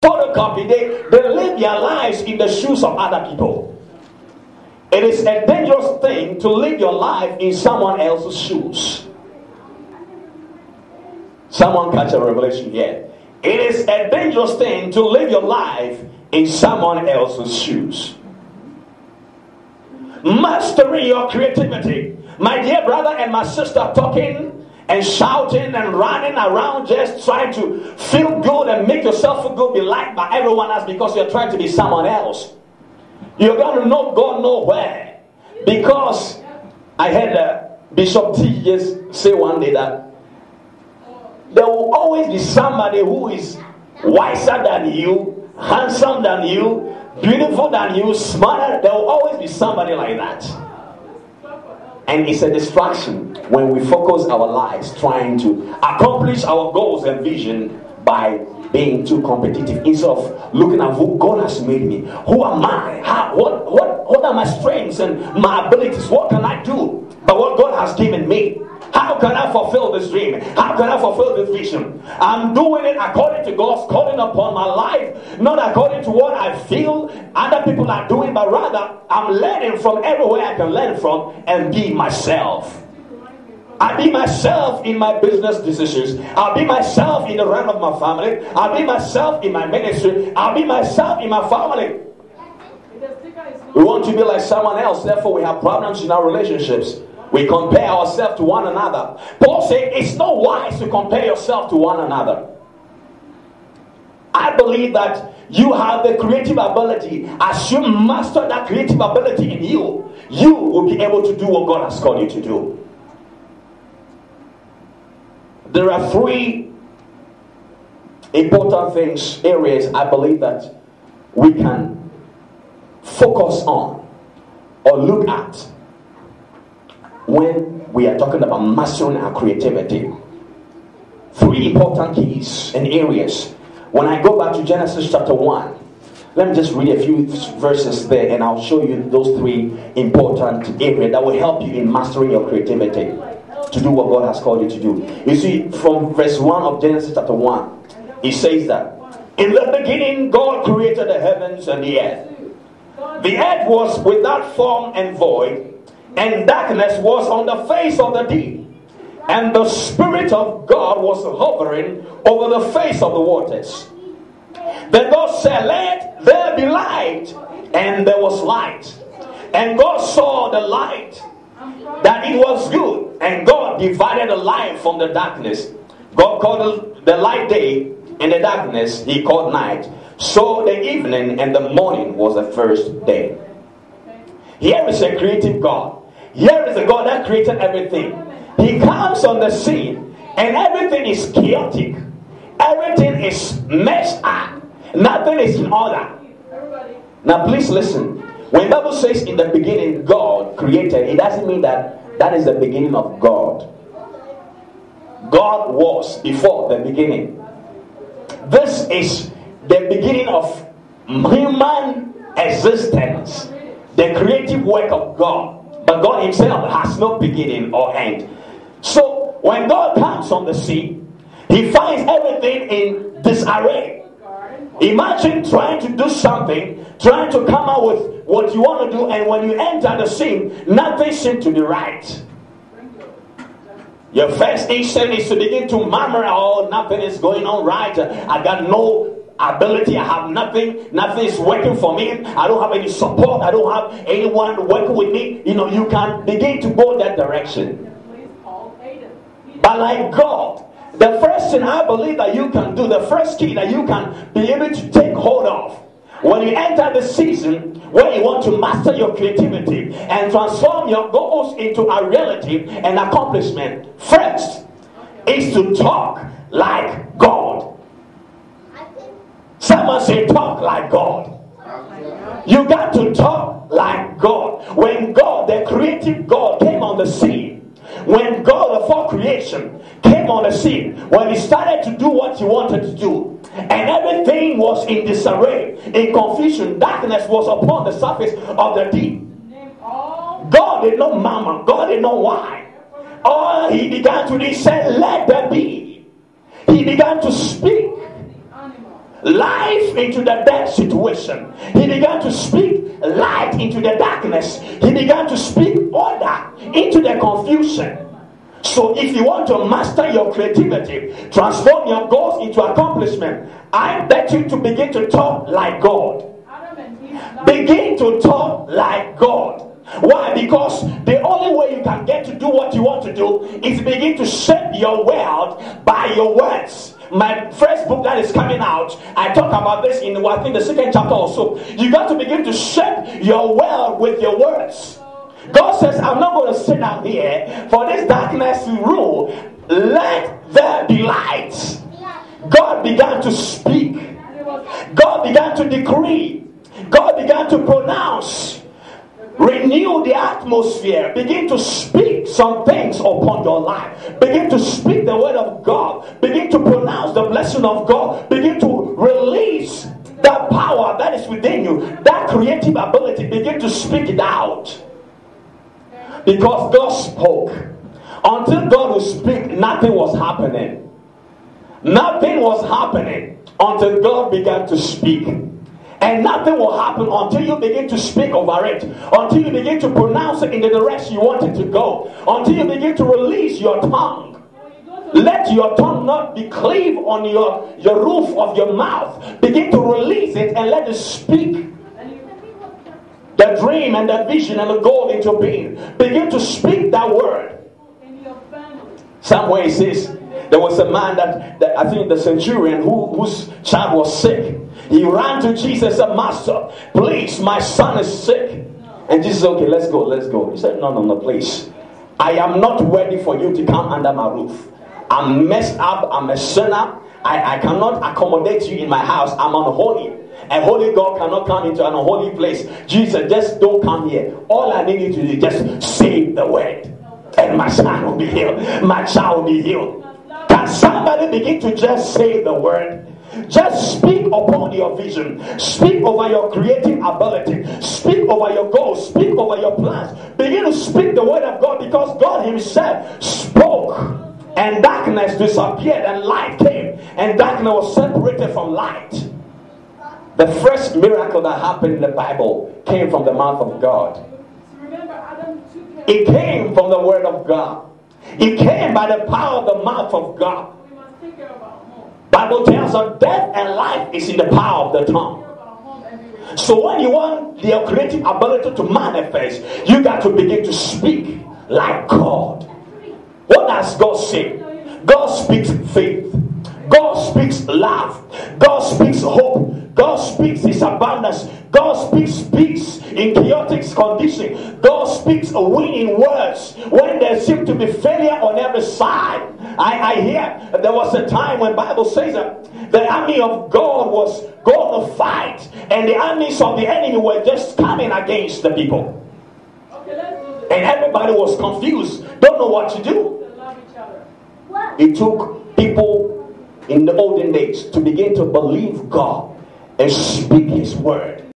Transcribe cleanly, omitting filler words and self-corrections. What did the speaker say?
photocopy. They live their lives in the shoes of other people. It is a dangerous thing to live your life in someone else's shoes. Someone catch a revelation here. It is a dangerous thing to live your life in someone else's shoes. Mastering your creativity. My dear brother and my sister, talking and shouting and running around just trying to feel good and make yourself feel good, be liked by everyone else because you're trying to be someone else. You're going to not go nowhere. Because I heard Bishop T just say one day that there will always be somebody who is wiser than you, handsome than you, beautiful than you, smarter. There will always be somebody like that. And it's a distraction when we focus our lives trying to accomplish our goals and vision by being too competitive instead of looking at who God has made me. Who am I? What are my strengths and my abilities? What can I do by what God has given me? How can I fulfill this dream? How can I fulfill this vision? I'm doing it according to God's calling upon my life, not according to what I feel other people are doing, but rather I'm learning from everywhere I can learn from and be myself. I be myself in my business decisions. I'll be myself in the realm of my family. I'll be myself in my ministry. I'll be myself in my family. We want to be like someone else, therefore we have problems in our relationships. We compare ourselves to one another. Paul said it's not wise to compare yourself to one another. I believe that you have the creative ability. As you master that creative ability in you, you will be able to do what God has called you to do. There are three important areas I believe that we can focus on or look at when we are talking about mastering our creativity. Three important keys and areas. When I go back to Genesis chapter 1, let me just read a few verses there and I'll show you those three important areas that will help you in mastering your creativity to do what God has called you to do. You see, from verse 1 of Genesis chapter 1, it says that in the beginning God created the heavens and the earth. The earth was without form and void, and darkness was on the face of the deep, and the Spirit of God was hovering over the face of the waters. Then God said, "Let there be light," and there was light. And God saw the light, that it was good, and God divided the light from the darkness. God called the light day, and the darkness He called night. So the evening and the morning was the first day. Here is a creative God. Here is a God that created everything. He comes on the scene and everything is chaotic. Everything is messed up. Nothing is in order. Now please listen. When the Bible says in the beginning God created, it doesn't mean that that is the beginning of God. God was before the beginning. This is the beginning of human existence. The creative work of God. But God Himself has no beginning or end. So when God comes on the scene, He finds everything in disarray. Imagine trying to do something, trying to come out with what you want to do, and when you enter the scene, nothing seems to be right. Your first instinct is to begin to murmur, "Oh, nothing is going on right. I got no ability, I have nothing is working for me, I don't have any support, I don't have anyone working with me." You can begin to go that direction. But like God, the first thing I believe that you can do, the first key that you can be able to take hold of when you enter the season where you want to master your creativity and transform your goals into a reality and accomplishment, first is to talk like God. Someone say, talk like God. You got to talk like God. When God, the creative God, came on the scene, when God before creation came on the scene, when He started to do what He wanted to do, and everything was in disarray, in confusion, darkness was upon the surface of the deep. God did not murmur, God did not whine. All He began to do, He said, "Let there be." He began to speak. life into the dead situation. He began to speak light into the darkness. He began to speak order into the confusion. So if you want to master your creativity, transform your goals into accomplishment, I bet you to begin to talk like God. Begin to talk like God. Why? Because the only way you can get to do what you want to do is begin to shape your world by your words. My first book that is coming out, I talk about this in, I think, the second chapter or so. You got to begin to shape your world with your words. God says, I'm not going to sit down here for this darkness to rule. Let there be light. God began to speak. God began to decree. God began to pronounce. Renew the atmosphere. Begin to speak some things upon your life. Begin to speak the word of God. Begin to pronounce the blessing of God. Begin to release that power that is within you. That creative ability. Begin to speak it out. Because God spoke. Until God would speak, nothing was happening. Nothing was happening until God began to speak. And nothing will happen until you begin to speak over it. Until you begin to pronounce it in the direction you want it to go. Until you begin to release your tongue. Let your tongue not be cleaved on your roof of your mouth. Begin to release it and let it speak the dream and the vision and the goal into being. Begin to speak that word. Somewhere it says, there was a man that I think the centurion whose child was sick. He ran to Jesus and said, Master, please, my son is sick. And Jesus said, okay, let's go. He said, no, please. I am not ready for you to come under my roof. I'm messed up. I'm a sinner. I cannot accommodate you in my house. I'm unholy. A holy God cannot come into an unholy place. Jesus, just don't come here. All I need you to do is just say the word. And my son will be healed. My child will be healed. Can somebody begin to just say the word? Just speak upon your vision. Speak over your creative ability. Speak over your goals. Speak over your plans. Begin to speak the word of God, because God himself spoke and darkness disappeared and light came, and darkness was separated from light. The first miracle that happened in the Bible came from the mouth of God. It came from the word of God. It came by the power of the mouth of God. Bible tells us death and life is in the power of the tongue. So when you want your creative ability to manifest, you got to begin to speak like God. What does God say? God speaks faith. God speaks love. God speaks hope. God speaks his abundance. God speaks peace in chaotic condition. God speaks winning words when there seems to be failure on every side. I hear there was a time when Bible says that the army of God was going to fight, and the armies of the enemy were just coming against the people. And everybody was confused, don't know what to do. It took people in the olden days to begin to believe God and speak his word.